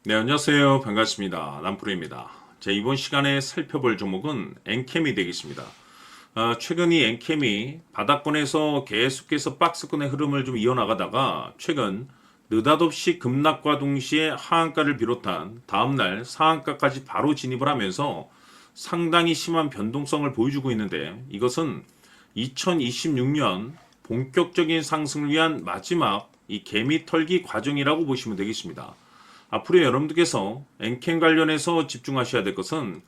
네, 안녕하세요. 반갑습니다. 남프로입니다. 자, 이번 시간에 살펴볼 종목은 엔캠이 되겠습니다. 최근 이 엔캠이 바닥권에서 계속해서 박스권의 흐름을 좀 이어나가다가 최근 느닷없이 급락과 동시에 하한가를 비롯한 다음날 상한가까지 바로 진입을 하면서 상당히 심한 변동성을 보여주고 있는데, 이것은 2026년 본격적인 상승을 위한 마지막 이 개미 털기 과정이라고 보시면 되겠습니다. 앞으로 여러분들께서 엔캠 관련해서 집중하셔야 될 것은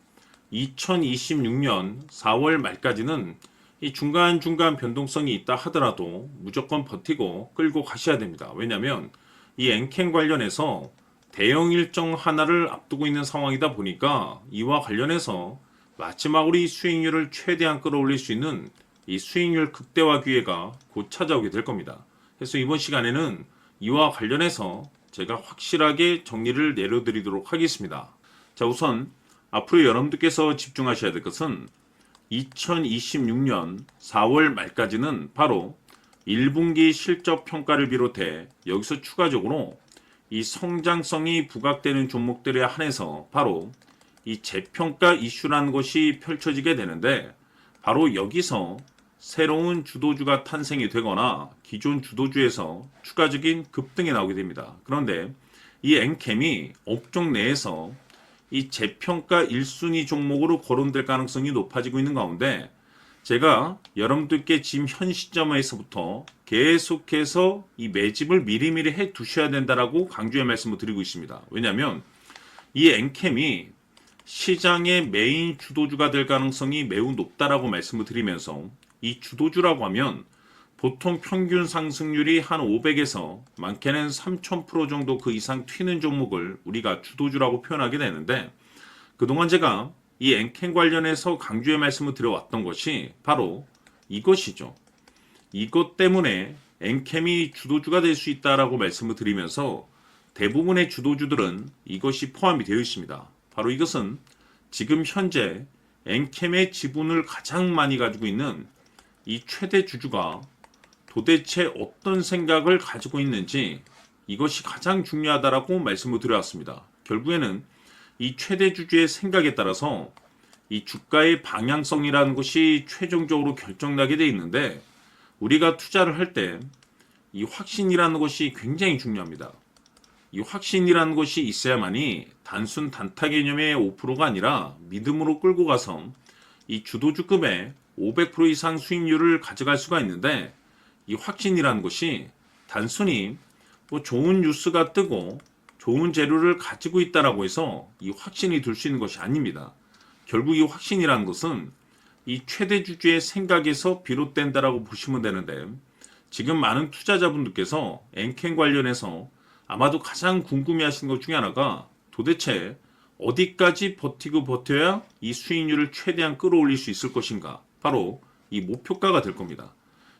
2026년 4월 말까지는 이 중간중간 변동성이 있다 하더라도 무조건 버티고 끌고 가셔야 됩니다. 왜냐하면 이 엔캠 관련해서 대형 일정 하나를 앞두고 있는 상황이다 보니까 이와 관련해서 마지막으로 이 수익률을 최대한 끌어올릴 수 있는 이 수익률 극대화 기회가 곧 찾아오게 될 겁니다. 그래서 이번 시간에는 이와 관련해서 제가 확실하게 정리를 내려드리도록 하겠습니다. 자, 우선 앞으로 여러분들께서 집중하셔야 될 것은 2026년 4월 말까지는 바로 1분기 실적 평가를 비롯해 여기서 추가적으로 이 성장성이 부각되는 종목들에 한해서 바로 이 재평가 이슈라는 것이 펼쳐지게 되는데, 바로 여기서 새로운 주도주가 탄생이 되거나 기존 주도주에서 추가적인 급등이 나오게 됩니다. 그런데 이 엔캠이 업종 내에서 이 재평가 1순위 종목으로 거론될 가능성이 높아지고 있는 가운데, 제가 여러분들께 지금 현 시점에서부터 계속해서 이 매집을 미리미리 해 두셔야 된다라고 강조의 말씀을 드리고 있습니다. 왜냐하면 이 엔캠이 시장의 메인 주도주가 될 가능성이 매우 높다라고 말씀을 드리면서, 이 주도주라고 하면 보통 평균 상승률이 한 500에서 많게는 3000% 정도 그 이상 튀는 종목을 우리가 주도주라고 표현하게 되는데, 그동안 제가 이 엔캠 관련해서 강조의 말씀을 드려왔던 것이 바로 이것이죠. 이것 때문에 엔캠이 주도주가 될 수 있다라고 말씀을 드리면서 대부분의 주도주들은 이것이 포함이 되어 있습니다. 바로 이것은 지금 현재 엔캠의 지분을 가장 많이 가지고 있는 이 최대 주주가 도대체 어떤 생각을 가지고 있는지, 이것이 가장 중요하다라고 말씀을 드려왔습니다. 결국에는 이 최대 주주의 생각에 따라서 이 주가의 방향성이라는 것이 최종적으로 결정나게 돼 있는데, 우리가 투자를 할 때 이 확신이라는 것이 굉장히 중요합니다. 이 확신이라는 것이 있어야만이 단순 단타 개념의 5%가 아니라 믿음으로 끌고 가서 이 주도주급의 500% 이상 수익률을 가져갈 수가 있는데, 이 확신이라는 것이 단순히 뭐 좋은 뉴스가 뜨고 좋은 재료를 가지고 있다라고 해서 이 확신이 들 수 있는 것이 아닙니다. 결국 이 확신이라는 것은 이 최대 주주의 생각에서 비롯된다라고 보시면 되는데, 지금 많은 투자자분들께서 엔캠 관련해서 아마도 가장 궁금해하시는 것 중에 하나가 도대체 어디까지 버티고 버텨야 이 수익률을 최대한 끌어올릴 수 있을 것인가, 바로 이 목표가가 될 겁니다.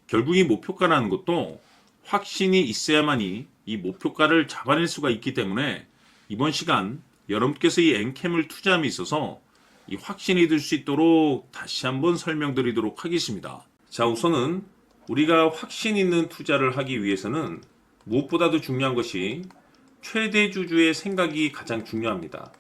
결국 이 목표가라는 것도 확신이 있어야만이 이 목표가를 잡아낼 수가 있기 때문에, 이번 시간 여러분께서 이 엔캠을 투자함에 있어서 이 확신이 들 수 있도록 다시 한번 설명드리도록 하겠습니다. 자, 우선은 우리가 확신 있는 투자를 하기 위해서는 무엇보다도 중요한 것이 최대 주주의 생각이 가장 중요합니다.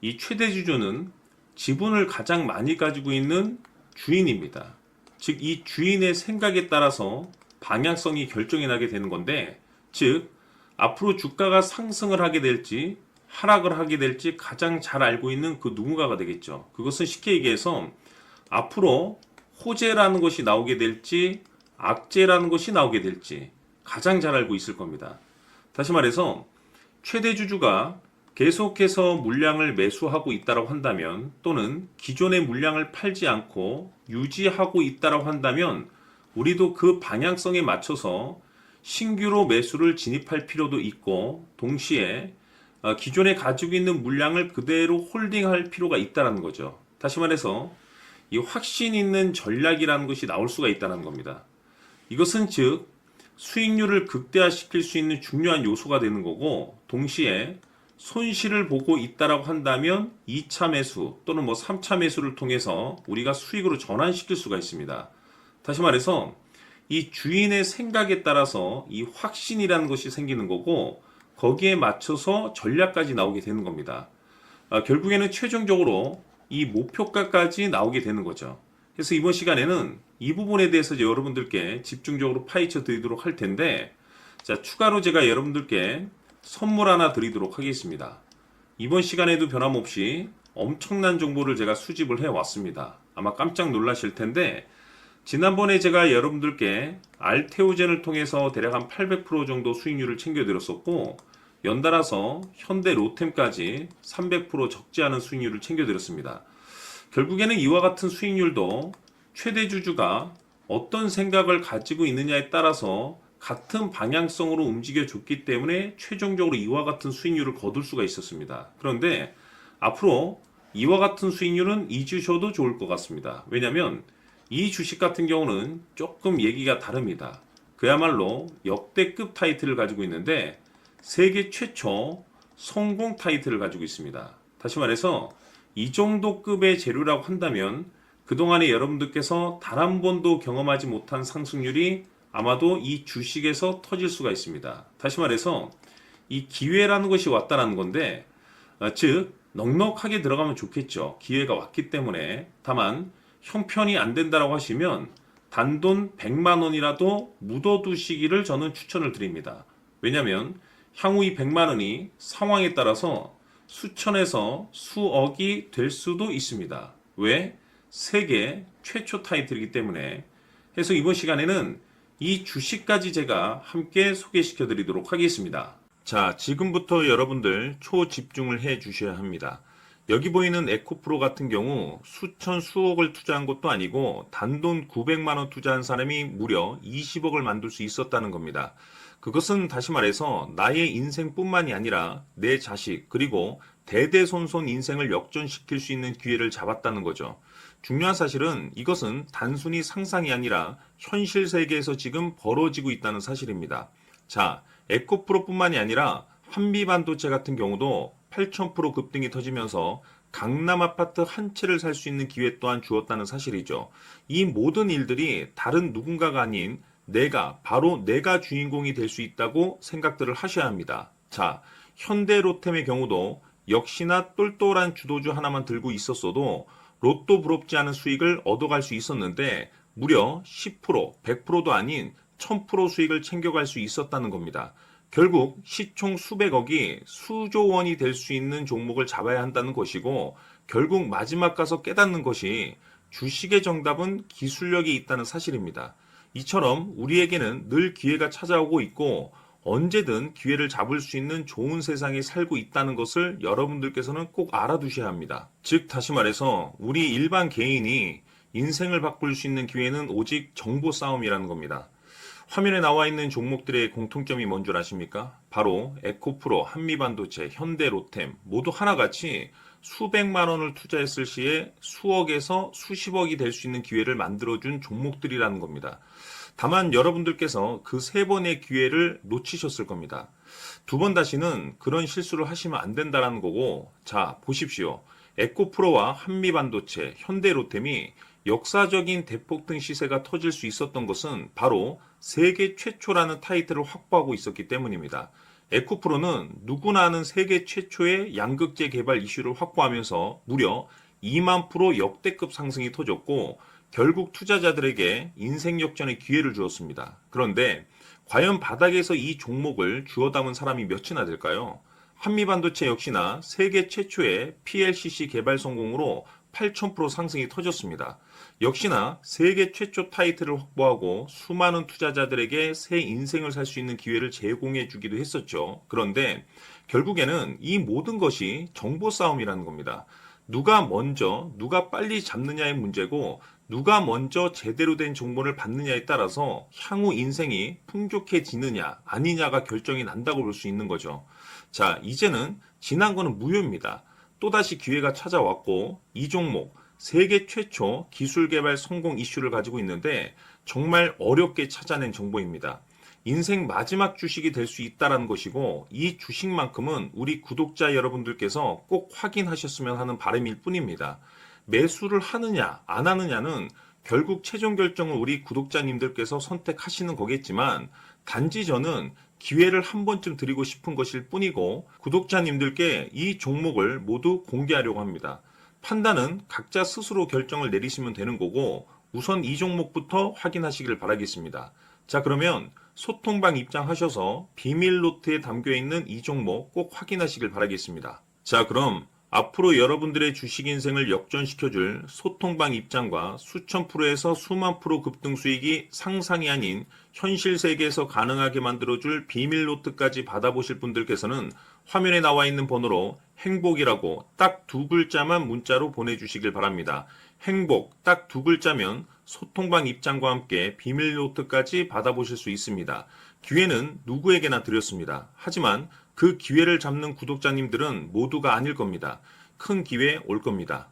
이 최대 주주는 지분을 가장 많이 가지고 있는 주인입니다. 즉, 이 주인의 생각에 따라서 방향성이 결정이 나게 되는 건데, 즉 앞으로 주가가 상승을 하게 될지 하락을 하게 될지 가장 잘 알고 있는 그 누군가가 되겠죠. 그것은 쉽게 얘기해서 앞으로 호재라는 것이 나오게 될지 악재라는 것이 나오게 될지 가장 잘 알고 있을 겁니다. 다시 말해서 최대 주주가 계속해서 물량을 매수하고 있다고 한다면, 또는 기존의 물량을 팔지 않고 유지하고 있다고 한다면, 우리도 그 방향성에 맞춰서 신규로 매수를 진입할 필요도 있고, 동시에 기존에 가지고 있는 물량을 그대로 홀딩할 필요가 있다는 거죠. 다시 말해서 이 확신 있는 전략이라는 것이 나올 수가 있다는 겁니다. 이것은 즉 수익률을 극대화시킬 수 있는 중요한 요소가 되는 거고, 동시에 손실을 보고 있다라고 한다면 2차 매수 또는 뭐 3차 매수를 통해서 우리가 수익으로 전환시킬 수가 있습니다. 다시 말해서 이 주인의 생각에 따라서 이 확신이라는 것이 생기는 거고, 거기에 맞춰서 전략까지 나오게 되는 겁니다. 결국에는 최종적으로 이 목표가까지 나오게 되는 거죠. 그래서 이번 시간에는 이 부분에 대해서 이제 여러분들께 집중적으로 파헤쳐 드리도록 할 텐데, 자, 추가로 제가 여러분들께 선물 하나 드리도록 하겠습니다. 이번 시간에도 변함없이 엄청난 정보를 제가 수집을 해 왔습니다. 아마 깜짝 놀라실 텐데, 지난번에 제가 여러분들께 알테오젠을 통해서 대략 한 800% 정도 수익률을 챙겨드렸었고, 연달아서 현대 로템까지 300% 적지 않은 수익률을 챙겨드렸습니다. 결국에는 이와 같은 수익률도 최대 주주가 어떤 생각을 가지고 있느냐에 따라서 같은 방향성으로 움직여줬기 때문에 최종적으로 이와 같은 수익률을 거둘 수가 있었습니다. 그런데 앞으로 이와 같은 수익률은 잊으셔도 좋을 것 같습니다. 왜냐하면 이 주식 같은 경우는 조금 얘기가 다릅니다. 그야말로 역대급 타이틀을 가지고 있는데 세계 최초 성공 타이틀을 가지고 있습니다. 다시 말해서 이 정도 급의 재료라고 한다면 그동안에 여러분들께서 단 한 번도 경험하지 못한 상승률이 아마도 이 주식에서 터질 수가 있습니다. 다시 말해서 이 기회라는 것이 왔다는 건데, 즉 넉넉하게 들어가면 좋겠죠. 기회가 왔기 때문에. 다만 형편이 안 된다라고 하시면 단돈 100만 원이라도 묻어두시기를 저는 추천을 드립니다. 왜냐하면 향후 이 100만 원이 상황에 따라서 수천에서 수억이 될 수도 있습니다. 왜? 세계 최초 타이틀이기 때문에. 해서 이번 시간에는 이 주식까지 제가 함께 소개시켜 드리도록 하겠습니다. 자, 지금부터 여러분들 초집중을 해 주셔야 합니다. 여기 보이는 에코프로 같은 경우 수천 수억을 투자한 것도 아니고 단돈 900만 원 투자한 사람이 무려 20억을 만들 수 있었다는 겁니다. 그것은 다시 말해서 나의 인생뿐만이 아니라 내 자식 그리고 대대손손 인생을 역전시킬 수 있는 기회를 잡았다는 거죠. 중요한 사실은 이것은 단순히 상상이 아니라 현실 세계에서 지금 벌어지고 있다는 사실입니다. 자, 에코프로뿐만이 아니라 한미반도체 같은 경우도 8,000% 급등이 터지면서 강남 아파트 한 채를 살 수 있는 기회 또한 주었다는 사실이죠. 이 모든 일들이 다른 누군가가 아닌 바로 내가 주인공이 될 수 있다고 생각들을 하셔야 합니다. 자, 현대로템의 경우도 역시나 똘똘한 주도주 하나만 들고 있었어도 로또 부럽지 않은 수익을 얻어갈 수 있었는데 무려 10%, 100%도 아닌 1000% 수익을 챙겨갈 수 있었다는 겁니다. 결국 시총 수백억이 수조 원이 될 수 있는 종목을 잡아야 한다는 것이고 결국 마지막 가서 깨닫는 것이 주식의 정답은 기술력이 있다는 사실입니다. 이처럼 우리에게는 늘 기회가 찾아오고 있고 언제든 기회를 잡을 수 있는 좋은 세상에 살고 있다는 것을 여러분들께서는 꼭 알아두셔야 합니다. 즉 다시 말해서 우리 일반 개인이 인생을 바꿀 수 있는 기회는 오직 정보 싸움이라는 겁니다. 화면에 나와 있는 종목들의 공통점이 뭔 줄 아십니까? 바로 에코프로, 한미반도체, 현대로템 모두 하나같이 수백만 원을 투자했을 시에 수억에서 수십억이 될 수 있는 기회를 만들어준 종목들이라는 겁니다. 다만 여러분들께서 그 세 번의 기회를 놓치셨을 겁니다. 두 번 다시는 그런 실수를 하시면 안 된다는 거고, 자, 보십시오. 에코프로와 한미반도체, 현대로템이 역사적인 대폭등 시세가 터질 수 있었던 것은 바로 세계 최초라는 타이틀을 확보하고 있었기 때문입니다. 에코프로는 누구나 아는 세계 최초의 양극재 개발 이슈를 확보하면서 무려 2만 프로 역대급 상승이 터졌고 결국 투자자들에게 인생 역전의 기회를 주었습니다. 그런데 과연 바닥에서 이 종목을 주워 담은 사람이 몇이나 될까요? 한미반도체 역시나 세계 최초의 PLCC 개발 성공으로 8,000% 상승이 터졌습니다. 역시나 세계 최초 타이틀을 확보하고 수많은 투자자들에게 새 인생을 살 수 있는 기회를 제공해 주기도 했었죠. 그런데 결국에는 이 모든 것이 정보 싸움이라는 겁니다. 누가 먼저, 누가 빨리 잡느냐의 문제고 누가 먼저 제대로 된 정보를 받느냐에 따라서 향후 인생이 풍족해지느냐 아니냐가 결정이 난다고 볼 수 있는 거죠. 자, 이제는 지난 거는 무효입니다. 또다시 기회가 찾아왔고 이 종목 세계 최초 기술 개발 성공 이슈를 가지고 있는데 정말 어렵게 찾아낸 정보입니다. 인생 마지막 주식이 될 수 있다는 것이고 이 주식만큼은 우리 구독자 여러분들께서 꼭 확인하셨으면 하는 바람일 뿐입니다. 매수를 하느냐 안 하느냐는 결국 최종 결정을 우리 구독자님들께서 선택하시는 거겠지만 단지 저는 기회를 한 번쯤 드리고 싶은 것일 뿐이고 구독자님들께 이 종목을 모두 공개하려고 합니다. 판단은 각자 스스로 결정을 내리시면 되는 거고 우선 이 종목부터 확인하시길 바라겠습니다. 자, 그러면 소통방 입장하셔서 비밀 노트에 담겨 있는 이 종목 꼭 확인하시길 바라겠습니다. 자, 그럼 앞으로 여러분들의 주식 인생을 역전시켜줄 소통방 입장과 수천 프로에서 수만 프로 급등 수익이 상상이 아닌 현실 세계에서 가능하게 만들어줄 비밀 노트까지 받아보실 분들께서는 화면에 나와 있는 번호로 행복이라고 딱 두 글자만 문자로 보내주시길 바랍니다. 행복 딱 두 글자면 소통방 입장과 함께 비밀 노트까지 받아보실 수 있습니다. 기회는 누구에게나 드렸습니다. 하지만 그 기회를 잡는 구독자님들은 모두가 아닐 겁니다. 큰 기회 올 겁니다.